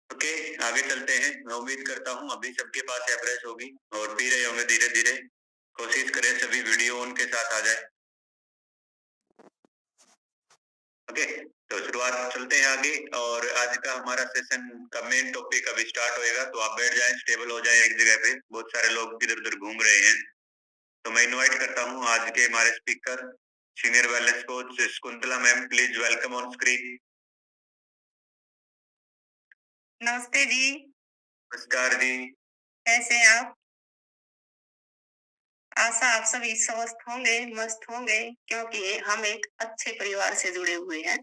Okay, आगे चलते हैं। मैं उम्मीद करता हूँ अभी सबके पास एवरेज होगी और पी रहे होंगे धीरे धीरे। कोशिश करें सभी वीडियो उनके साथ आ जाए। ओके, तो शुरुआत चलते हैं आगे और आज का हमारा सेशन का मेन टॉपिक अभी स्टार्ट होएगा, तो आप बैठ जाएं, स्टेबल हो जाएं एक जगह पे। बहुत सारे लोग इधर उधर घूम रहे हैं, तो मैं इनवाइट करता हूँ आज के हमारे speaker senior wellness coach Shakuntala ma'am. Please welcome on screen. नमस्ते जी। नमस्कार जी। कैसे हैं आप? आशा आप सभी स्वस्थ होंगे, मस्त होंगे, क्योंकि हम एक अच्छे परिवार से जुड़े हुए हैं।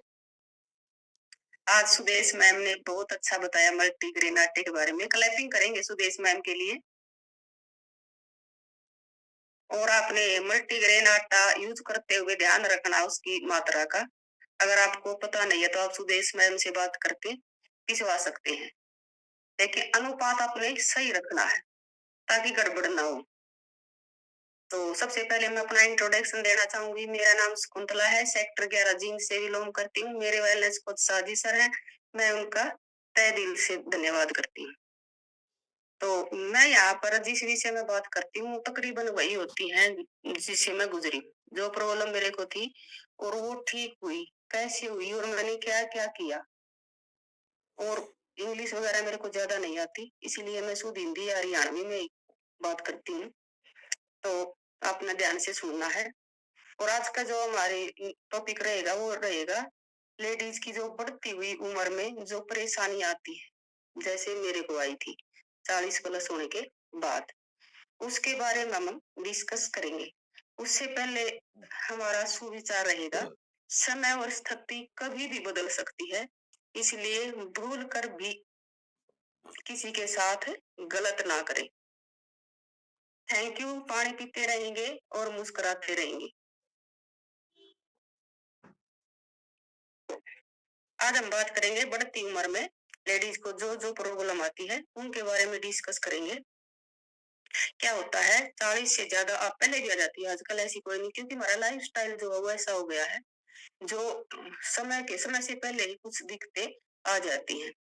आज सुदेश मैम ने बहुत अच्छा बताया मल्टीग्रेन आटे के बारे में। क्लैपिंग करेंगे सुदेश मैम के लिए। और आपने मल्टीग्रेन आटा यूज करते हुए ध्यान रखना उसकी मात्रा का। अगर आपको पता नहीं है तो आप सुदेश मैम से बात करके पिसवा सकते हैं, लेकिन अनुपात आपने सही रखना है ताकि गड़बड़ ना हो। तो सबसे पहले मैं अपना इंट्रोडक्शन देना चाहूंगी। मेरा नाम शकुंतला है, सेक्टर 11 जींद से बिलोंग करती हूँ। मेरे वेलनेस कोच साजी सर हैं, मैं उनका तहे दिल से धन्यवाद करती हूँ। तो मैं यहाँ पर जिस विषय में बात करती हूँ तकरीबन वही होती है जिससे मैं गुजरी, जो प्रॉब्लम मेरे को थी और वो ठीक हुई, कैसे हुई और मैंने क्या क्या किया। और इंग्लिश वगैरह मेरे को ज्यादा नहीं आती, इसीलिए मैं शुद्ध हिंदी या हरियाणवी में बात करती हूँ। तो आपने ध्यान से सुनना है। और आज का जो हमारे टॉपिक रहेगा वो रहेगा लेडीज की जो बढ़ती हुई उम्र में जो परेशानी आती है, जैसे मेरे को आई थी 40 प्लस होने के बाद, उसके बारे में हम डिस्कस करेंगे। उससे पहले हमारा सुविचार रहेगा, समय और स्थिति कभी भी बदल सकती है, इसलिए भूल कर भी किसी के साथ गलत ना करें। Thank you. पानी पीते रहेंगे और मुस्कुराते रहेंगे। आज हम बात करेंगे बढ़ती उम्र में लेडीज को जो जो प्रॉब्लम आती है उनके बारे में डिस्कस करेंगे। क्या होता है 40 से ज्यादा, आप पहले भी आ जाती है, आजकल ऐसी कोई नहीं, क्योंकि हमारा लाइफ स्टाइल जो है वो ऐसा हो गया है जो समय से पहले ही कुछ दिक्कतें आ जाती हैं।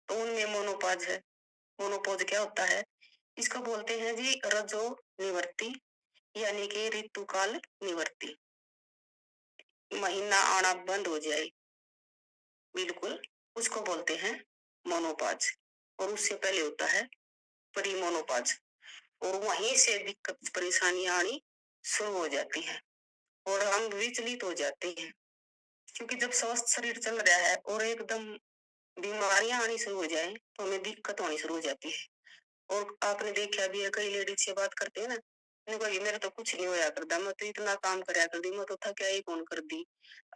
तो उनमें मोनोपॉज है। मोनोपॉज क्या होता है? इसको बोलते हैं जी रजो निवृत्ति, यानी कि ऋतुकाल निवृत्ति। महीना आना बंद हो जाए, बिल्कुल, उसको बोलते हैं मोनोपॉज। और उससे पहले होता है प्रीमोनोपॉज, और वहीं से दिक्कत परेशानियां आनी शुरू हो जाती है और हम विचलित हो जाते हैं, क्योंकि जब स्वस्थ शरीर चल रहा है और एकदम बीमारियां आनी शुरू हो जाए तो हमें दिक्कत होनी शुरू हो जाती है। और आपने देखा भी है, कई लेडीज से बात करते हैं ना, उनको ये मेरा तो कुछ नहीं होया करता, मैं तो इतना काम करया कर दी, मैं तो थका ही कौन कर दी,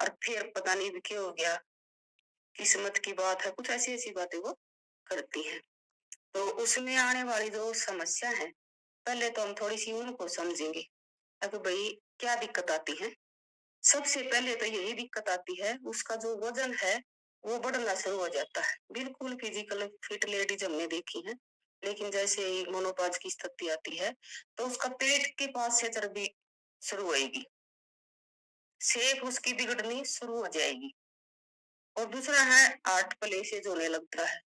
और फिर पता नहीं क्या हो गया, किस्मत की बात है, कुछ ऐसी ऐसी बातें वो करती हैं। तो उसमें आने वाली जो समस्या है, पहले तो हम थोड़ी सी उनको समझेंगे। अब भाई क्या दिक्कत आती है? सबसे पहले तो यही दिक्कत आती है, उसका जो वजन है वो बढ़ना शुरू हो जाता है। बिल्कुल फिजिकल फिट लेडीज हमने देखी है, लेकिन जैसे ही मोनोपॉज की स्थिति आती है तो उसका पेट के पास से चर्बी शुरू होएगी, शेप उसकी बिगड़नी शुरू हो जाएगी। और दूसरा है हार्ट प्लेसेज होने लगता है,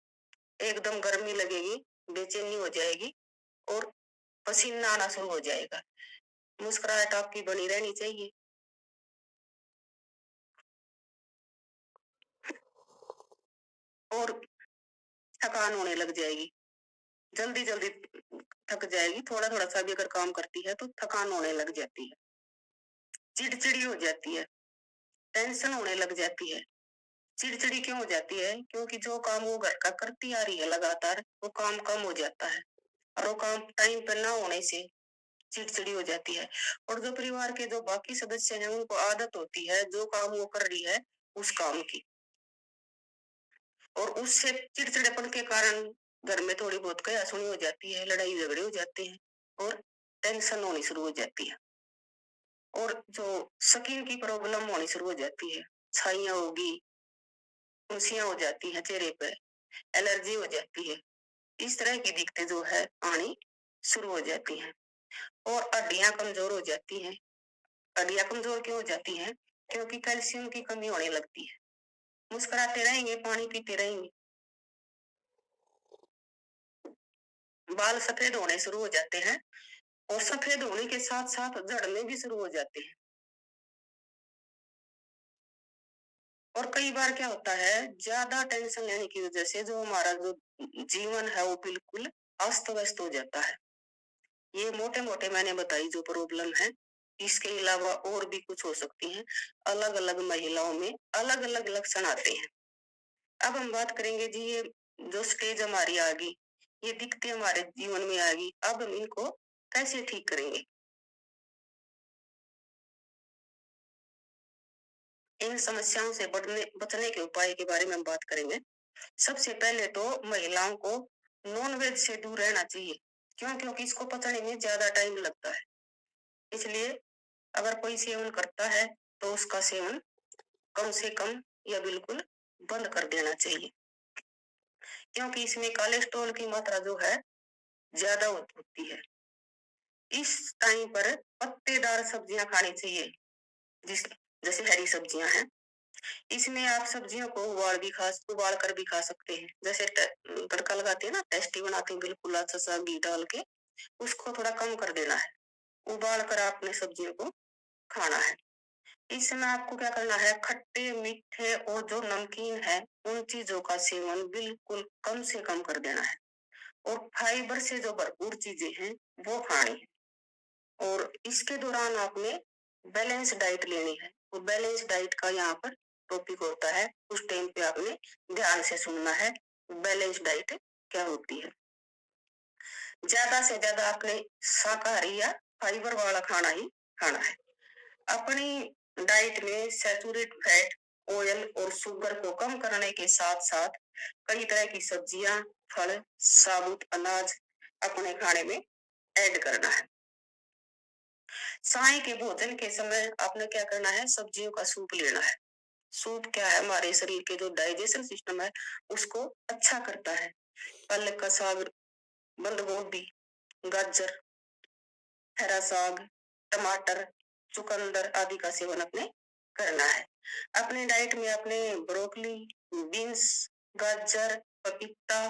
एकदम गर्मी लगेगी, बेचैनी हो जाएगी और पसीना आना शुरू हो जाएगा। मुस्कुराहट आपकी बनी रहनी चाहिए। और थकान होने लग जाएगी, जल्दी जल्दी थक जाएगी, थोड़ा थोड़ा सा भी अगर काम करती है तो थकान होने लग जाती है, चिड़चिड़ी हो जाती है, टेंशन होने लग जाती है। चिड़चिड़ी क्यों हो जाती है? क्योंकि जो काम वो घर का करती आ रही है लगातार, वो काम कम हो जाता है और वो काम टाइम पर ना होने से चिड़चिड़ी हो जाती है। और जो परिवार के जो बाकी सदस्य हैं उनको आदत होती है जो काम वो कर रही है उस काम की, और उससे चिड़चिड़ेपन के कारण घर में थोड़ी बहुत कहासुनी हो जाती है, लड़ाई झगड़े हो जाते हैं और टेंशन होनी शुरू हो जाती है। और जो स्किन की प्रॉब्लम होनी शुरू हो जाती है, छाइयां होगी, फुंसियां हो जाती हैं चेहरे पे, एलर्जी हो जाती है, इस तरह की दिक्कतें जो है आनी शुरू हो जाती हैं। और हड्डियां कमजोर हो जाती हैं। हड्डियां कमजोर क्यों हो जाती हैं? क्योंकि कैल्शियम की कमी होने लगती है। मुस्कुराते रहेंगे, पानी पीते रहेंगे, बाल सफेद होने शुरू हो जाते हैं और सफेद होने के साथ साथ झड़ने भी शुरू हो जाते हैं। और कई बार क्या होता है, ज्यादा टेंशन लेने की वजह से जो हमारा जो जीवन है वो बिल्कुल अस्त व्यस्त हो जाता है। ये मोटे मोटे मैंने बताई जो प्रॉब्लम है। इसके अलावा और भी कुछ हो सकती है। अलग अलग महिलाओं में अलग अलग लक्षण आते हैं। अब हम बात करेंगे जी, ये जो स्टेज हमारी आ गई, ये दिक्कतें हमारे जीवन में आ गई, अब हम इनको कैसे ठीक करेंगे? इन समस्याओं से बचने के उपाय के बारे में हम बात करेंगे। सबसे पहले तो महिलाओं को नॉन वेज से दूर रहना चाहिए। क्यों? क्योंकि इसको पचने में ज्यादा टाइम लगता है। इसलिए अगर कोई सेवन करता है तो उसका सेवन कम से कम या बिल्कुल बंद कर देना चाहिए। क्योंकि इसमें कोलेस्ट्रॉल की मात्रा जो है ज्यादा होती है। इस टाइम पर पत्तेदार सब्जियां खानी चाहिए, जिस जैसे हरी सब्जियां हैं। इसमें आप सब्जियों को उबाल कर भी खा सकते हैं। जैसे तड़का लगाते हैं ना, टेस्टी बनाते हैं बिल्कुल अच्छा सा घी डाल के, उसको थोड़ा कम कर देना है। उबाल कर आपने सब्जियों को खाना है। इस समय आपको क्या करना है, खट्टे मीठे और जो नमकीन है उन चीजों का सेवन बिल्कुल कम से कम कर देना है। और फाइबर से जो भरपूर चीजें हैं वो खानी है। और इसके दौरान आपने बैलेंस डाइट लेनी है। वो बैलेंस डाइट का यहाँ पर टॉपिक होता है, उस टाइम पे आपने ध्यान से सुनना है बैलेंस डाइट क्या होती है। ज्यादा से ज्यादा आपने शाकाहारी या फाइबर वाला खाना ही खाना है। अपनी डाइट में सैचुरेट फैट, ऑयल और शुगर को कम करने के साथ साथ कई तरह की सब्जियां, फल, साबुत अनाज अपने खाने में ऐड करना है। साय के भोजन के समय आपने क्या करना है, सब्जियों का सूप लेना है। सूप क्या है, हमारे शरीर के जो डाइजेशन सिस्टम है उसको अच्छा करता है। पालक का साग, बंद गोभी, गाजर, हरा साग, टमाटर, चुकंदर आदि का सेवन अपने करना है। अपने डाइट में अपने ब्रोकली, बीन्स, गाजर, पपीता,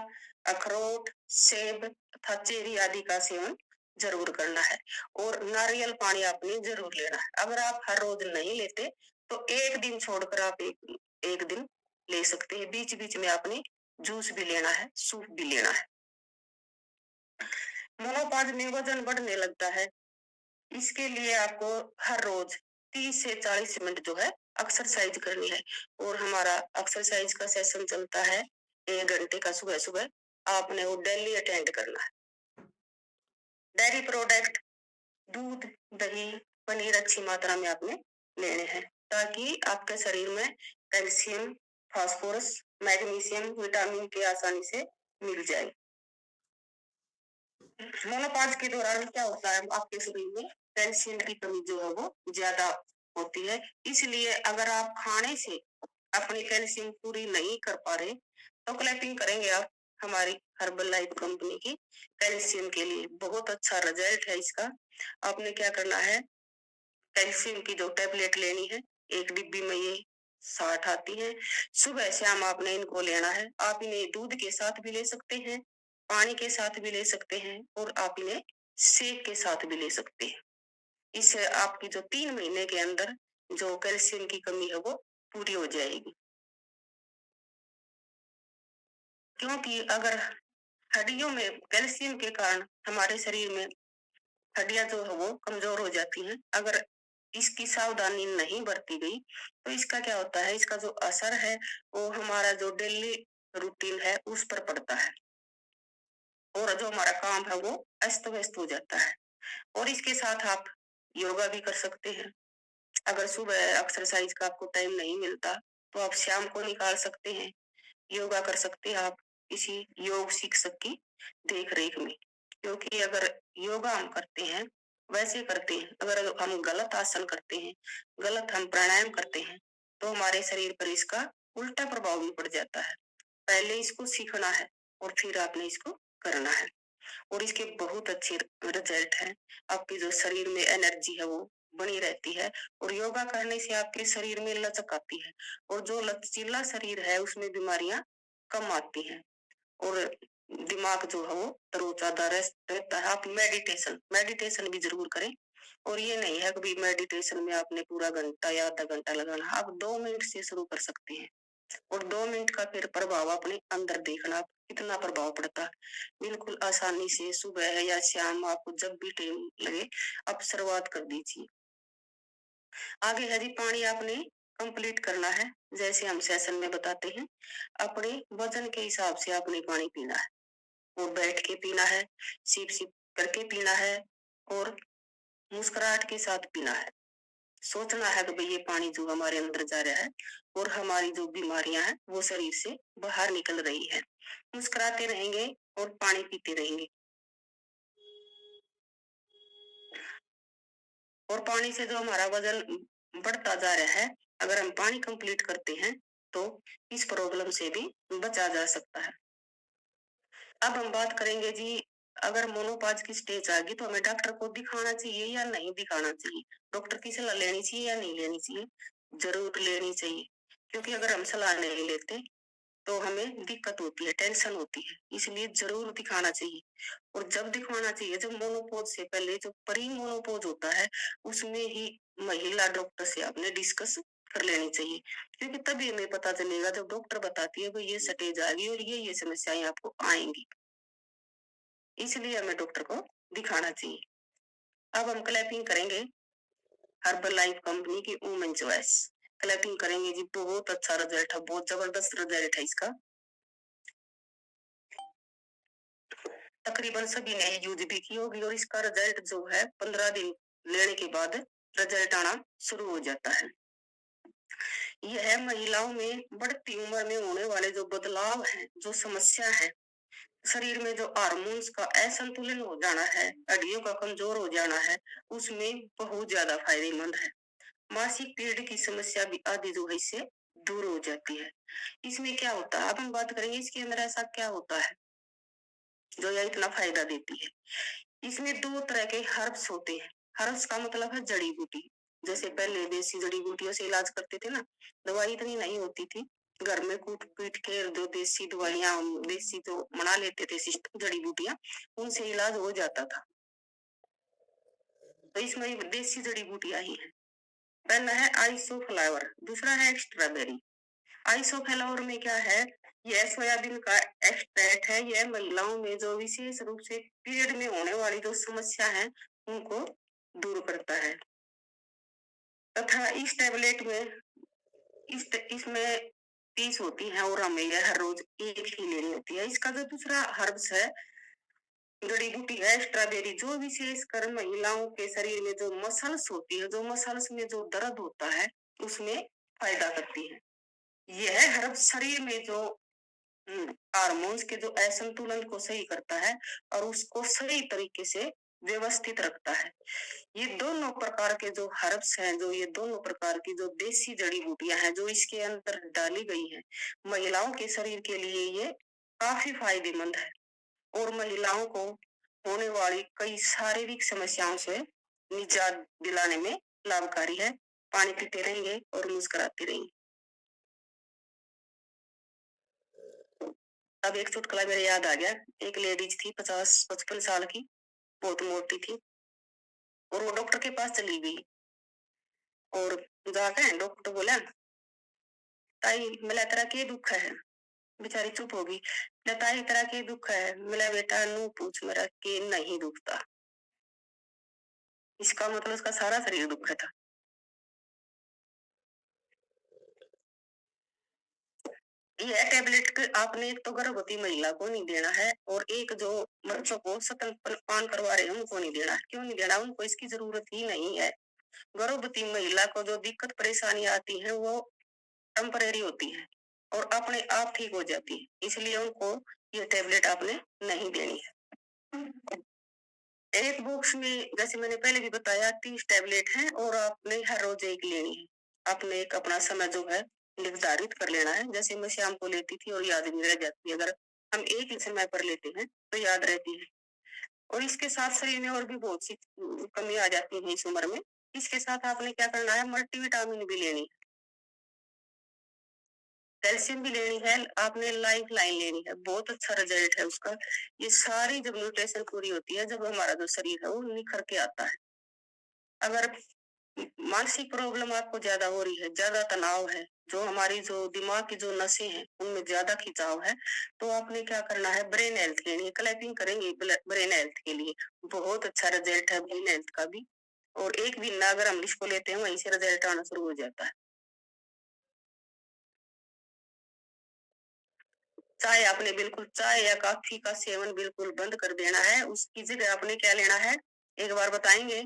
अखरोट, सेब तथा चेरी आदि का सेवन जरूर करना है। और नारियल पानी आपने जरूर लेना है। अगर आप हर रोज नहीं लेते तो एक दिन छोड़कर आप एक दिन ले सकते हैं। बीच बीच में आपने जूस भी लेना है, सूप भी लेना है। मोनोपाज में वजन बढ़ने लगता है। इसके लिए आपको हर रोज 30 से 40 मिनट जो है एक्सरसाइज करनी है। और हमारा एक्सरसाइज का सेशन चलता है 1 घंटे का, सुबह सुबह आपने वो डेली अटेंड करना है। डेयरी प्रोडक्ट, दूध, दही, पनीर अच्छी मात्रा में आपने लेने हैं, ताकि आपके शरीर में कैल्शियम, फास्फोरस, मैग्नीशियम, विटामिन के आसानी से मिल जाए। मोनोपाज के दौरान क्या होता है, आपके शरीर में कैल्शियम की कमी जो है वो ज्यादा होती है। इसलिए अगर आप खाने से अपनी कैल्शियम पूरी नहीं कर पा रहे तो क्लैपिंग करेंगे आप हमारी हर्बल लाइफ कंपनी की कैल्शियम के लिए। बहुत अच्छा रिजल्ट है इसका। आपने क्या करना है, कैल्शियम की जो टेबलेट लेनी है, एक डिब्बी में ये 60 आती है। सुबह शाम आपने इनको लेना है। आप इन्हें दूध के साथ भी ले सकते हैं, पानी के साथ भी ले सकते हैं और आप इन्हें शेक के साथ भी ले सकते हैं। इससे आपकी जो 3 महीने के अंदर जो कैल्शियम की कमी है वो पूरी हो जाएगी। क्योंकि अगर हड्डियों में कैल्शियम के कारण हमारे शरीर में हड्डियां जो है वो कमजोर हो जाती हैं। अगर इसकी सावधानी नहीं बरती गई तो इसका क्या होता है, इसका जो असर है वो हमारा जो डेली रूटीन है उस पर पड़ता है और जो हमारा काम है वो अस्त व्यस्त हो जाता है। और इसके साथ आप योगा भी कर सकते हैं। अगर सुबह एक्सरसाइज का आपको टाइम नहीं मिलता तो आप शाम को निकाल सकते हैं, योगा कर सकते हैं आप किसी योग शिक्षक की देख रेख में। क्योंकि अगर योगा हम करते हैं, वैसे करते हैं, अगर हम गलत आसन करते हैं, गलत हम प्राणायाम करते हैं तो हमारे शरीर पर इसका उल्टा प्रभाव भी पड़ जाता है। पहले इसको सीखना है और फिर आपने इसको करना है। और इसके बहुत अच्छे रिजल्ट हैं। आपके जो शरीर में एनर्जी है वो बनी रहती है। और योगा करने से आपके शरीर में लचक आती है और जो लचीला शरीर है उसमें बीमारियां कम आती हैं। और दिमाग जो है वो तरोताजा रहता है। आप मेडिटेशन मेडिटेशन भी जरूर करें। और ये नहीं है कि मेडिटेशन में आपने पूरा घंटा या आधा घंटा लगाना, आप 2 मिनट से शुरू कर सकते हैं। और 2 मिनट का फिर प्रभाव अपने अंदर देखना, कितना प्रभाव पड़ता है। बिल्कुल आसानी से सुबह है या शाम, आपको जब भी टाइम लगे आप शुरुआत कर दीजिए। आगे है जी, पानी आपने कंप्लीट करना है। जैसे हम सेशन में बताते हैं, अपने वजन के हिसाब से आपने पानी पीना है। वो बैठ के पीना है, सिप सिप करके पीना है, और मुस्कुराहट के साथ पीना है। सोचना है कि भाई ये पानी जो हमारे अंदर जा रहा है और हमारी जो बीमारियां हैं वो शरीर से बाहर निकल रही है। मुस्कुराते रहेंगे और पानी पीते रहेंगे। और पानी से जो हमारा वजन बढ़ता जा रहा है, अगर हम पानी कंप्लीट करते हैं तो इस प्रॉब्लम से भी बचा जा सकता है। अब हम बात करेंगे जी, अगर मोनोपॉज की स्टेज आ गई तो हमें डॉक्टर को दिखाना चाहिए या नहीं दिखाना चाहिए। डॉक्टर की सलाह लेनी चाहिए या नहीं लेनी चाहिए? जरूर लेनी चाहिए। क्योंकि अगर हम सलाह नहीं लेते तो हमें दिक्कत होती है, टेंशन होती है, इसलिए जरूर दिखाना चाहिए। और जब दिखवाना चाहिए, जब मोनोपोज से पहले जो प्री मोनोपोज होता है, उसमें ही महिला डॉक्टर से आपने डिस्कस कर लेनी चाहिए। क्योंकि तभी हमें पता चलेगा जब डॉक्टर बताती है कि ये स्टेज आ गई और ये समस्याएं आपको आएंगी, इसलिए हमें डॉक्टर को दिखाना चाहिए। अब हम क्लैपिंग करेंगे हर्बल लाइफ कंपनी की वुमेन चॉइस। क्लैपिंग करेंगे जी, बहुत अच्छा रिजल्ट है, बहुत जबरदस्त रिजल्ट है इसका। तकरीबन सभी ने यूज भी की होगी, और इसका रिजल्ट जो है 15 दिन लेने के बाद रिजल्ट आना शुरू हो जाता है। यह महिलाओं में बढ़ती उम्र में होने वाले जो बदलाव है, जो समस्या है, शरीर में जो हार्मोन्स का असंतुलन हो जाना है, हड्डियों का कमजोर हो जाना है, उसमें बहुत ज्यादा फायदेमंद है। मासिक पीरियड की समस्या भी आदि जो है इससे दूर हो जाती है। इसमें क्या होता है, अब हम बात करेंगे इसके अंदर ऐसा क्या होता है जो यह इतना फायदा देती है। इसमें 2 तरह के हर्ब्स होते हैं। हर्ब्स का मतलब है जड़ी बूटी। जैसे पहले देसी जड़ी बूटियों से इलाज करते थे ना, दवाई इतनी नहीं होती थी, घर में कूट पीट के जो देसी दवाइयां, देसी जो बना लेते थे सिस्टम जड़ी बूटियां, उनसे इलाज हो जाता था। तो इसमें देसी जड़ी बूटियां ही है। पहला है आइसोफ्लावर, दूसरा है स्ट्रॉबेरी। आइसोफ्लावर में क्या है, यह सोयाबीन का एक्सट्रैक्ट है। यह महिलाओं में जो विशेष रूप से पीरियड में होने वाली जो समस्या है उनको दूर करता है। तथा इस टैबलेट में इसमें 30 होती है और हमें यह हर रोज एक ही लेनी होती है। इसका जो दूसरा हर्ब्स है, जड़ी बूटी है स्ट्रॉबेरी, जो विशेषकर महिलाओं के शरीर में जो मसल्स होती है, जो मसल्स में जो दर्द होता है, उसमें फायदा करती है। यह हर्ब शरीर में जो हार्मोन्स के जो असंतुलन को सही करता है और उसको सही तरीके से व्यवस्थित रखता है। ये दोनों प्रकार के जो हर्ब्स हैं, जो ये दोनों प्रकार की जो देसी जड़ी बूटियां हैं जो इसके अंदर डाली गई हैं, महिलाओं के शरीर के लिए ये काफी फायदेमंद है। और महिलाओं को होने वाली कई शारीरिक समस्याओं से निजात दिलाने में लाभकारी है। पानी पीते रहेंगे और मुस्कुराते रहेंगे। अब एक चुटकुला मेरे याद आ गया। एक लेडीज थी 50-55 साल की, बहुत मोटी थी, और वो डॉक्टर के पास चली गई। और जाकर डॉक्टर बोला, ताई मिला तेरा के दुख है? बेचारी चुप होगी। बोला, ताई तेरा के दुख है? मिला बेटा नू पूछ मेरा के नहीं दुखता। इसका मतलब उसका सारा शरीर दुखा था। यह टैबलेट आपने एक तो गर्भवती महिला को नहीं देना है, और एक जो बच्चों को स्तन पान करवा रहे हैं उनको नहीं देना है। क्यों नहीं देना? उनको इसकी जरूरत ही नहीं है। गर्भवती महिला को जो दिक्कत परेशानी आती है वो टेम्परेरी होती है और अपने आप ठीक हो जाती है, इसलिए उनको ये टैबलेट आपने नहीं देनी है। एक बॉक्स में जैसे मैंने पहले भी बताया 30 टैबलेट हैं और आपने हर रोज एक लेनी है। आपने एक अपना समय जो है निर्धारित कर लेना है। जैसे मैं शाम को लेती थी और याद नहीं रह जाती, अगर हम एक ही समय पर लेते हैं तो याद रहती है। और इसके साथ शरीर में और भी बहुत सी कमी आ जाती है इस उम्र में। इसके साथ आपने क्या करना है, मल्टीविटामिन भी लेनी है। कैल्शियम भी लेनी है, आपने लाइफ लाइन लेनी है, बहुत अच्छा रिजल्ट है उसका। ये सारी जब न्यूट्रिशन पूरी होती है, जब हमारा जो शरीर है वो निखर के आता है। अगर मानसिक प्रॉब्लम आपको ज्यादा हो रही है, ज्यादा तनाव है, जो हमारी जो दिमाग की जो नसें हैं उनमें ज्यादा खिंचाव है, तो आपने क्या करना है, ब्रेन हेल्थ लेनी है। क्लैपिंग करेंगे ब्रेन हेल्थ के लिए, बहुत अच्छा रिजल्ट है ब्रेन हेल्थ का भी। और एक महीना अगर हम इसको लेते हैं, वहीं से रिजल्ट आना शुरू हो जाता है। चाय आपने बिल्कुल, चाय या कॉफी का सेवन बिल्कुल बंद कर देना है। उसकी जगह आपने क्या लेना है, एक बार बताएंगे,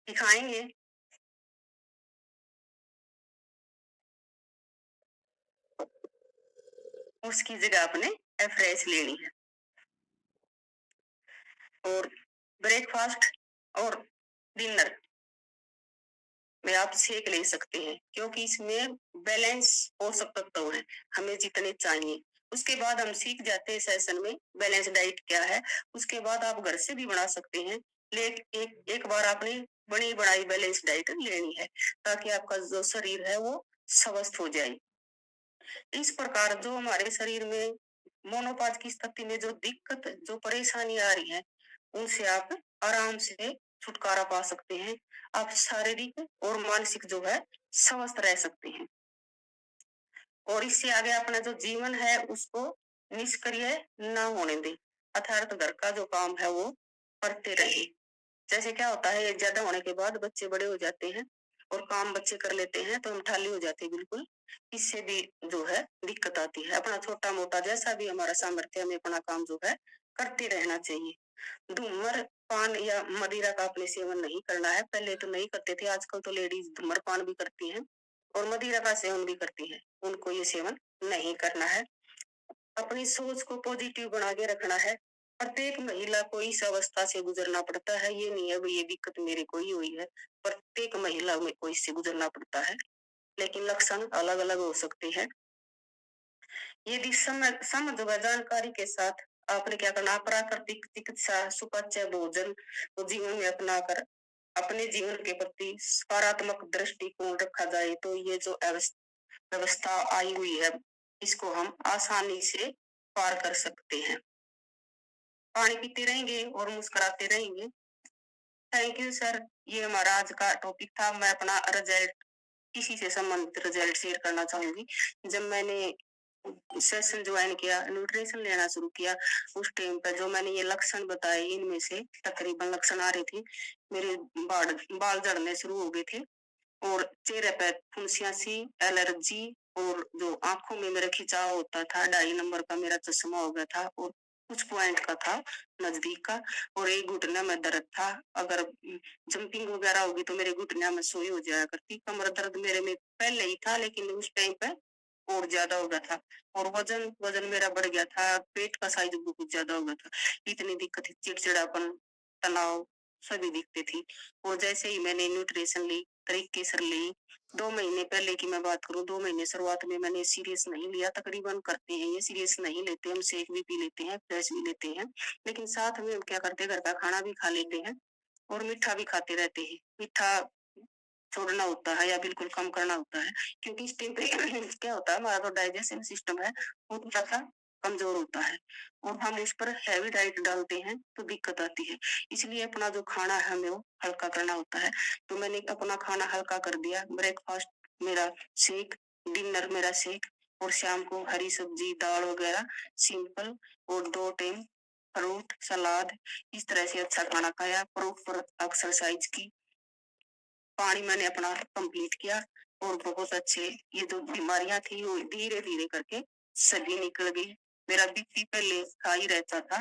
सिखाएंगे? उसकी जगह आपने फ्रेश लेनी है। और ब्रेकफास्ट और डिनर में आप शेक ले सकते हैं, क्योंकि इसमें बैलेंस पोषक तत्व हैं, हमें जितने चाहिए। उसके बाद हम सीख जाते हैं सेशन में बैलेंस डाइट क्या है। उसके बाद आप घर से भी बना सकते हैं, लेकिन एक बार आपने बनी बनाई बैलेंस डाइट लेनी है, ताकि आपका जो शरीर है वो स्वस्थ हो जाए। इस प्रकार जो हमारे शरीर में मोनोपाज की स्थिति में जो दिक्कत, जो परेशानी आ रही है, उनसे आप आराम से छुटकारा पा सकते हैं। आप शारीरिक और मानसिक जो है स्वस्थ रह सकते हैं। और इससे आगे अपना जो जीवन है उसको निष्क्रिय ना होने दें, अर्थात घर का जो काम है वो करते रहे। जैसे क्या होता है, ज्यादा होने के बाद बच्चे बड़े हो जाते हैं और काम बच्चे कर लेते हैं, तो हम खाली हो जाते हैं बिल्कुल। इससे भी जो है दिक्कत आती है। अपना छोटा मोटा जैसा भी हमारा सामर्थ्य, हमें अपना काम जो है करते रहना चाहिए। धूम्रपान या मदिरा का अपने सेवन नहीं करना है। पहले तो नहीं करते थे, आजकल तो लेडीज धूम्रपान भी करती हैं और मदिरा का सेवन भी करती हैं। उनको ये सेवन नहीं करना है। अपनी सोच को पॉजिटिव बना के रखना है। प्रत्येक महिला को इस अवस्था से गुजरना पड़ता है, ये नहीं है भाई ये दिक्कत मेरे को ही हुई है। प्रत्येक महिला में को इससे गुजरना पड़ता है, लेकिन लक्षण अलग अलग हो सकते हैं। यदि समझ व जानकारी के साथ आपने क्या करना, प्राकृतिक चिकित्सा, सुपाच्य भोजन को जीवन में अपनाकर अपने जीवन के प्रति सकारात्मक दृष्टिकोण रखा जाए, तो ये जो व्यवस्था आई हुई है, इसको हम आसानी से पार कर सकते हैं। पानी पीते रहेंगे और मुस्कुराते रहेंगे। Thank you sir. ये हमारा आज का टॉपिक था। मैं अपना रिजल्ट, इसी से संबंधित रिजल्ट शेयर करना चाहूंगी। जब मैंने सेशन ज्वाइन किया, न्यूट्रिशन लेना शुरू किया, उस टाइम पर जो मैंने ये लक्षण बताए, इनमें से तकरीबन लक्षण आ रहे थे। मेरे बाल झड़ने शुरू हो गए थे और चेहरे पे फुंसियां सी, एलर्जी, और जो आंखों में मेरा खिंचाव होता था, 2.5 नंबर का मेरा चश्मा हो गया था और कुछ पॉइंट का था नजदीक का। और एक घुटने में दर्द था, अगर जंपिंग वगैरह होगी तो मेरे घुटने में सोई हो जाया करती। कमर दर्द मेरे में पहले ही था, लेकिन उस टाइम पे और ज्यादा हो गया था। और वजन वजन मेरा बढ़ गया था, पेट का साइज बहुत ज्यादा हो गया था। इतनी दिक्कत थी, चिड़चिड़ापन, तनाव सभी दिखते थी। और जैसे ही मैंने न्यूट्रिशन ली, तरीके से ली, 2 महीने पहले की मैं बात करूं, 2 महीने शुरुआत में मैंने सीरियस नहीं लिया। तकरीबन करते हैं ये सीरियस नहीं लेते, हम शेक भी पी लेते हैं, फ्रेश भी लेते हैं, लेकिन साथ में हम क्या करते हैं, घर का खाना भी खा लेते हैं और मीठा भी खाते रहते हैं। मीठा छोड़ना होता है या बिल्कुल कम करना होता है, क्योंकि इस टाइम पे क्या होता है, हमारा जो डाइजेशन सिस्टम है वो थोड़ा सा कमजोर होता है और हम उस पर हैवी डाइट डालते हैं तो दिक्कत आती है। इसलिए अपना जो खाना है हमें वो हल्का करना होता है। तो मैंने अपना खाना हल्का कर दिया। ब्रेकफास्ट मेरा शेक, डिनर मेरा शेक, और शाम को हरी सब्जी, दाल वगैरह सिंपल, और 2 टाइम फ्रूट सलाद। इस तरह से अच्छा खाना खाया, प्रॉपर एक्सरसाइज की, पानी मैंने अपना कंप्लीट किया, और बहुत अच्छे ये जो बीमारियां थी वो धीरे धीरे करके सभी निकल गई। मेरा बीपी पहले हाई रहता था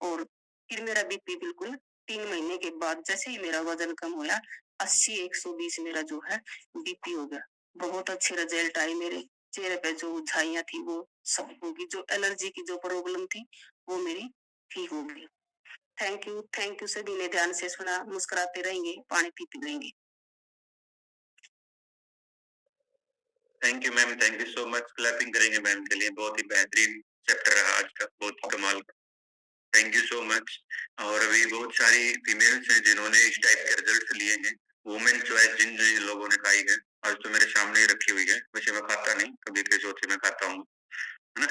और फिर मेरा बीपी बिल्कुल 3 महीने के बाद जैसे ही मेरा वजन कम हुआ, 80-120 मेरा जो है बीपी हो गया। बहुत अच्छे रिजल्ट आए, मेरे चेहरे पे जो झाइयां थी वो सब होगी, जो एलर्जी की जो प्रॉब्लम थी वो मेरी ठीक हो गई। थैंक यू सभी ने ध्यान से सुना। मुस्कुराते रहेंगे, पानी पीते रहेंगे। Thank you ma'am, thank you so much. Clapping करेंगे मैम के लिए, बहुत ही बेहतरीन चैप्टर रहा आज का, बहुत ही कमाल का। Thank you so much. और अभी बहुत सारी फीमेल्स हैं जिन्होंने इस टाइप के रिजल्ट लिए हैं, वुमेन चॉइस जिन जिन लोगों ने खाई है, आज तो मेरे सामने ही रखी हुई है, वैसे मैं खाता नहीं, कभी के चौथे में खाता हूँ, है ना?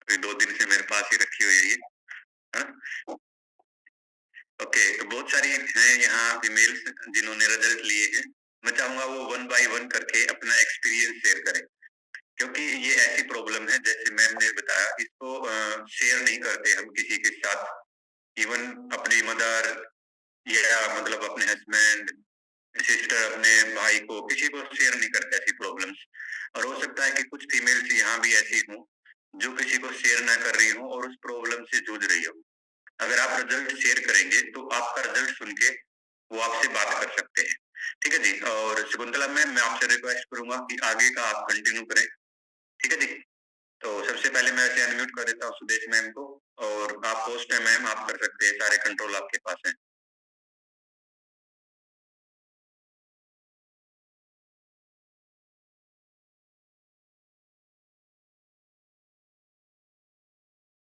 अभी 2 दिन से मेरे पास ही रखी हुई है ये, है ना? ओके, तो बहुत सारी हैं यहाँ फीमेल्स जिन्होंने रिजल्ट लिए हैं। मैं चाहूँगा वो वन बाय वन करके अपना एक्सपीरियंस शेयर करें, क्योंकि ये ऐसी प्रॉब्लम है जैसे मैम ने बताया इसको शेयर नहीं करते हम किसी के साथ, इवन अपनी मदर या मतलब अपने हस्बैंड, सिस्टर, अपने भाई को, किसी को शेयर नहीं करते ऐसी प्रॉब्लम्स। और हो सकता है कि कुछ फीमेल्स यहाँ भी ऐसी हों, जो किसी को शेयर ना कर रही हों और उस प्रॉब्लम से जूझ रही हों। अगर आप रिजल्ट शेयर करेंगे, तो आपका रिजल्ट सुन के वो आपसे बात कर सकते हैं। ठीक है जी? और शकुंतला मैम, मैं आपसे रिक्वेस्ट करूँगा कि आगे का आप कंटिन्यू करें। ठीक है जी? तो सबसे पहले मैं ऐसे अनम्यूट कर देता हूँ सुदेश मैम को, और आप होस्ट हैं मैम, आप कर सकते हैं, सारे कंट्रोल आपके पास हैं।